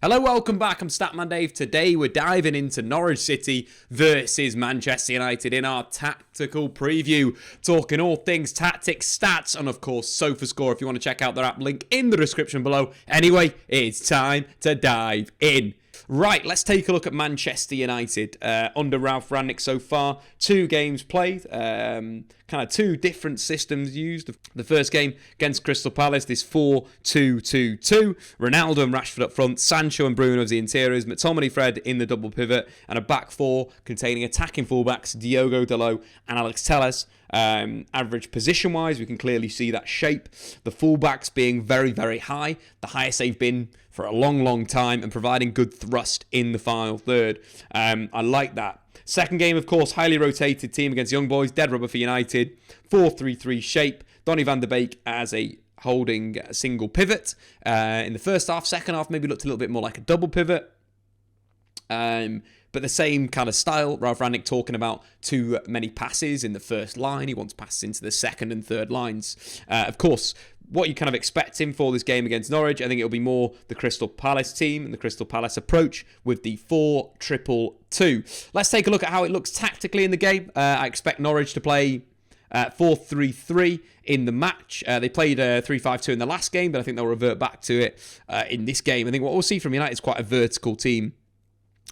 Hello, welcome back. I'm Statman Dave. Today we're diving into Norwich City versus Manchester United in our tactical preview, talking all things tactics, stats, and of course SofaScore if you want to check out their app, link in the description below. Anyway, it's time to dive in. Right, let's take a look at Manchester United under Ralf Rangnick so far. 2 games played, kind of 2 different systems used. The first game against Crystal Palace, this 4-2-2-2. Ronaldo and Rashford up front, Sancho and Bruno as the interiors, McTominay, Fred in the double pivot, and a back 4 containing attacking fullbacks, Diogo Dalot and Alex Telles. Average position-wise, we can clearly see that shape. The fullbacks being very, very high, the highest they've been for a long, long time, and providing good thrust in the final third. I like that. Second game, of course, highly rotated team against Young Boys, dead rubber for United. 4-3-3 shape. Donny van der Beek as a holding single pivot. In the first half, second half maybe looked a little bit more like a double pivot. But the same kind of style. Ralf Rangnick talking about too many passes in the first line. He wants passes into the second and third lines. Of course, what you kind of expecting for this game against Norwich, I think it'll be more the Crystal Palace team and the Crystal Palace approach with the 4-2-2-2. Let's take a look at how it looks tactically in the game. I expect Norwich to play 4-3-3 in the match. They played 3-5-2 in the last game, but I think they'll revert back to it in this game. I think what we'll see from United is quite a vertical team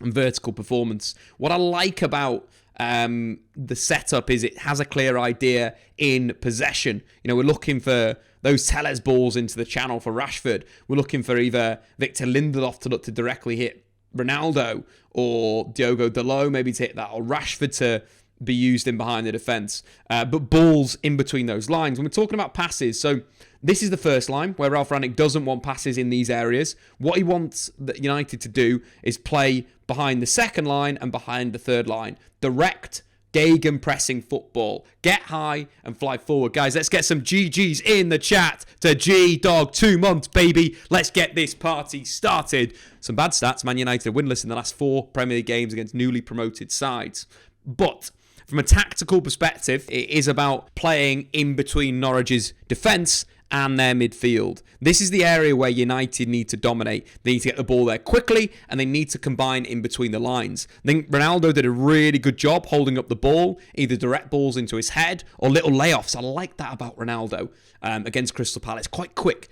and vertical performance. What I like about the setup is it has a clear idea in possession. You know, we're looking for those Telles balls into the channel for Rashford. We're looking for either Victor Lindelof to look to directly hit Ronaldo, or Diogo Dalot maybe to hit that, or Rashford to be used in behind the defence. But balls in between those lines. When we're talking about passes, so this is the first line where Ralf Rangnick doesn't want passes in these areas. What he wants United to do is play behind the second line and behind the third line. Direct, Gegenpressing football. Get high and fly forward. Guys, let's get some GGs in the chat to G-Dog 2 months, baby. Let's get this party started. Some bad stats. Man United are winless in the last 4 Premier League games against newly promoted sides. But from a tactical perspective, it is about playing in between Norwich's defence and their midfield. This is the area where United need to dominate. They need to get the ball there quickly, and they need to combine in between the lines. I think Ronaldo did a really good job holding up the ball, either direct balls into his head or little layoffs. I like that about Ronaldo against Crystal Palace. Quite quick,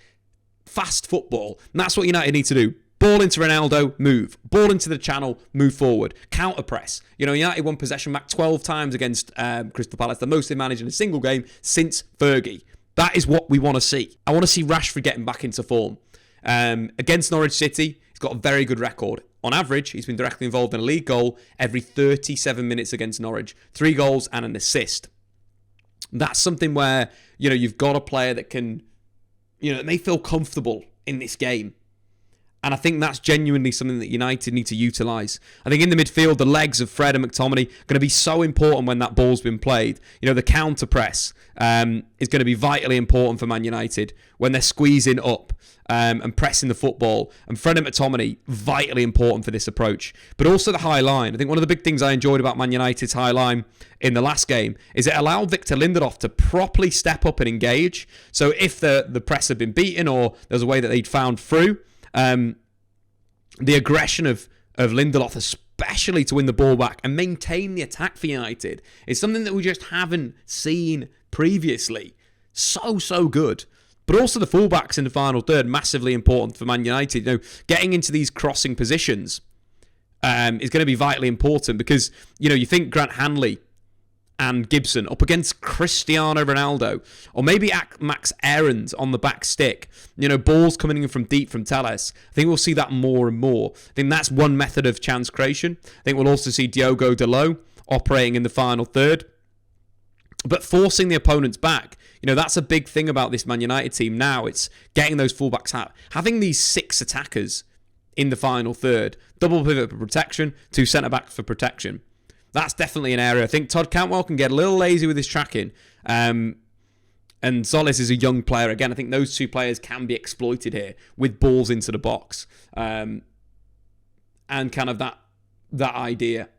fast football. And that's what United need to do. Ball into Ronaldo, move. Ball into the channel, move forward. Counter press. You know, United won possession back 12 times against Crystal Palace, the most they managed in a single game since Fergie. That is what we want to see. I want to see Rashford getting back into form. Against Norwich City, he's got a very good record. On average, he's been directly involved in a league goal every 37 minutes against Norwich. 3 goals and an assist. That's something where, you know, you've got a player that can, you know, that may feel comfortable in this game. And I think that's genuinely something that United need to utilise. I think in the midfield, the legs of Fred and McTominay are going to be so important when that ball's been played. You know, the counter press is going to be vitally important for Man United when they're squeezing up and pressing the football. And Fred and McTominay, vitally important for this approach. But also the high line. I think one of the big things I enjoyed about Man United's high line in the last game is it allowed Victor Lindelof to properly step up and engage. So if the press had been beaten or there's a way that they'd found through, the aggression of Lindelof, especially to win the ball back and maintain the attack for United, is something that we just haven't seen previously. So good. But also the fullbacks in the final third, massively important for Man United. You know, getting into these crossing positions is going to be vitally important because, you know, you think Grant Hanley and Gibson up against Cristiano Ronaldo, or maybe Max Aarons on the back stick. You know, balls coming in from deep from Telles. I think we'll see that more and more. I think that's one method of chance creation. I think we'll also see Diogo Dalot operating in the final third. But forcing the opponents back, you know, that's a big thing about this Man United team now. It's getting those fullbacks out. Having these 6 attackers in the final third. Double pivot for protection, 2 centre-backs for protection. That's definitely an area. I think Todd Cantwell can get a little lazy with his tracking. And Solis is a young player. Again, I think those 2 players can be exploited here with balls into the box. And kind of that idea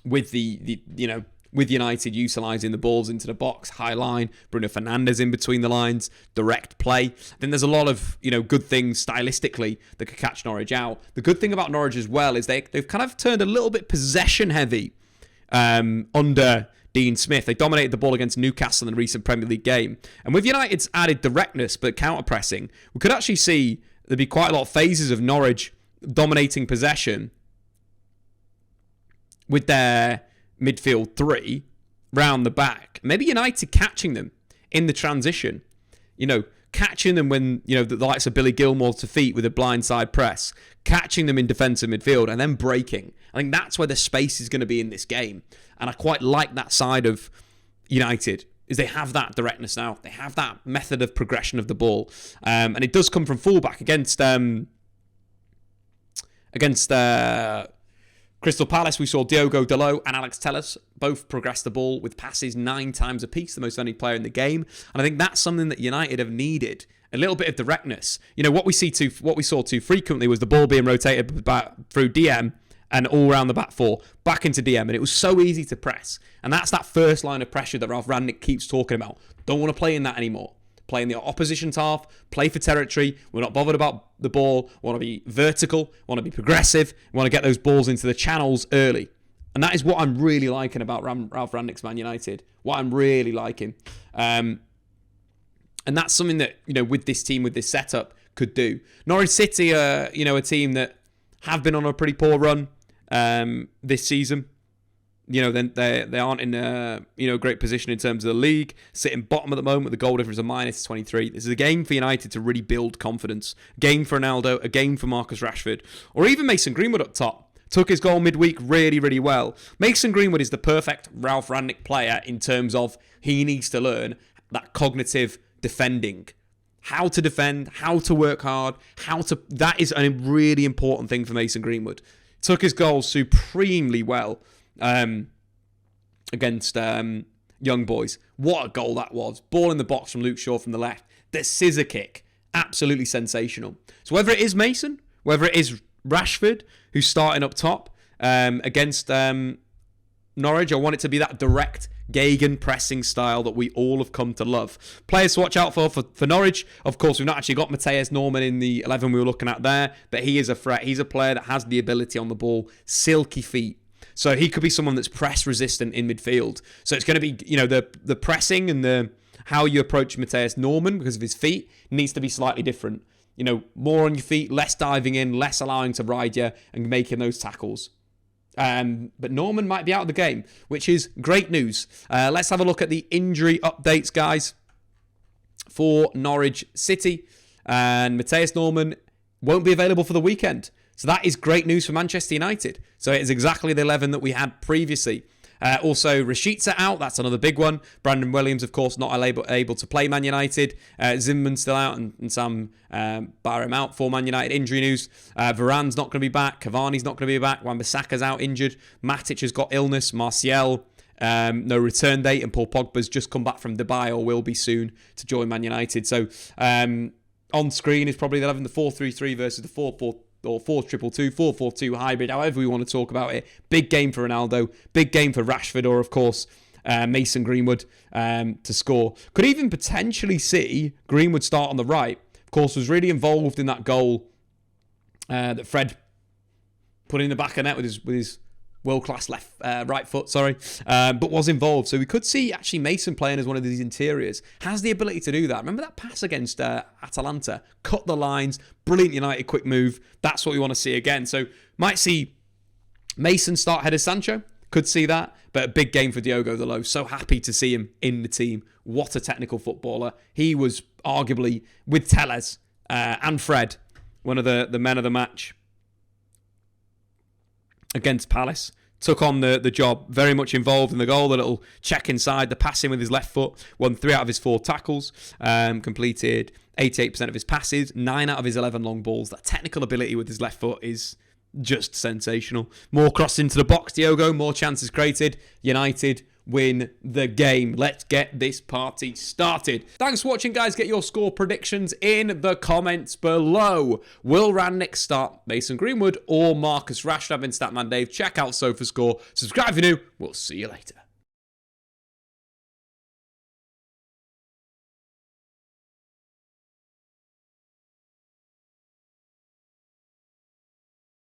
with the you know, with United utilising the balls into the box, high line, Bruno Fernandes in between the lines, direct play. I think there's a lot of, good things stylistically that could catch Norwich out. The good thing about Norwich as well is they've kind of turned a little bit possession heavy under Dean Smith. They dominated the ball against Newcastle in the recent Premier League game. And with United's added directness but counter-pressing, we could actually see there'd be quite a lot of phases of Norwich dominating possession with their midfield three round the back. Maybe United catching them in the transition. Catching them when, the likes of Billy Gilmore's to feet with a blindside press, catching them in defensive midfield and then breaking. I think that's where the space is going to be in this game. And I quite like that side of United, is they have that directness now. They have that method of progression of the ball. And it does come from fullback against Crystal Palace. We saw Diogo Dalot and Alex Telles both progress the ball with passes 9 times apiece, the most earning player in the game. And I think that's something that United have needed. A little bit of directness. What we saw too frequently was the ball being rotated back through DM and all around the back four, back into DM. And it was so easy to press. And that's that first line of pressure that Ralf Rangnick keeps talking about. Don't want to play in that anymore. Play in the opposition's half, play for territory. We're not bothered about the ball. We want to be vertical, want to be progressive, we want to get those balls into the channels early. And that is what I'm really liking about Ralf Rangnick's Man United. What I'm really liking. And that's something that, with this team, with this setup, could do. Norwich City are, a team that have been on a pretty poor run this season. They aren't in a great position in terms of the league, sitting bottom at the moment with the goal difference of -23. This is a game for United to really build confidence. A game for Ronaldo, a game for Marcus Rashford, or even Mason Greenwood up top. Took his goal midweek really, really well. Mason Greenwood is the perfect Ralf Rangnick player in terms of he needs to learn that cognitive defending. How to defend, how to work hard, that is a really important thing for Mason Greenwood. Took his goal supremely well. Against Young Boys. What a goal that was. Ball in the box from Luke Shaw from the left. The scissor kick. Absolutely sensational. So whether it is Mason, whether it is Rashford, who's starting up top against Norwich, I want it to be that direct Gagan pressing style that we all have come to love. Players to watch out for Norwich. Of course, we've not actually got Matthias Norman in the 11 we were looking at there, but he is a threat. He's a player that has the ability on the ball. Silky feet. So he could be someone that's press resistant in midfield. So it's going to be, the pressing and the how you approach Matthias Norman because of his feet needs to be slightly different. More on your feet, less diving in, less allowing to ride you and making those tackles. But Norman might be out of the game, which is great news. Let's have a look at the injury updates, guys, for Norwich City. And Matthias Norman won't be available for the weekend. So that is great news for Manchester United. So it is exactly the 11 that we had previously. Also, Rashica out. That's another big one. Brandon Williams, of course, not able to play Man United. Zimmerman still out and Sam Barham out for Man United. Injury news. Varane's not going to be back. Cavani's not going to be back. Wan Bissaka's out injured. Matic has got illness. Martial, no return date. And Paul Pogba's just come back from Dubai or will be soon to join Man United. So on screen is probably the 11, the 4-3-3 versus the 4-4. Or 4-2-2, 4-4-2 hybrid, however we want to talk about it. Big game for Ronaldo, big game for Rashford, or of course Mason Greenwood to score. Could even potentially see Greenwood start on the right. Of course, was really involved in that goal that Fred put in the back of net with his world-class right foot, but was involved. So we could see actually Mason playing as one of these interiors. Has the ability to do that. Remember that pass against Atalanta? Cut the lines. Brilliant United quick move. That's what we want to see again. So might see Mason start ahead of Sancho. Could see that. But a big game for Diogo Dalot. So happy to see him in the team. What a technical footballer. He was arguably, with Telles and Fred, one of the men of the match against Palace. Took on the job, very much involved in the goal, the little check inside, the passing with his left foot, won 3 out of his 4 tackles, completed 88% of his passes, 9 out of his 11 long balls. That technical ability with his left foot is just sensational. More cross into the box, Diogo, more chances created. United win the game. Let's get this party started. Thanks for watching, guys. Get your score predictions in the comments below. Will Rangnick start Mason Greenwood or Marcus Rashford? I've been Statman Dave. Check out SofaScore. Subscribe if you're new. We'll see you later.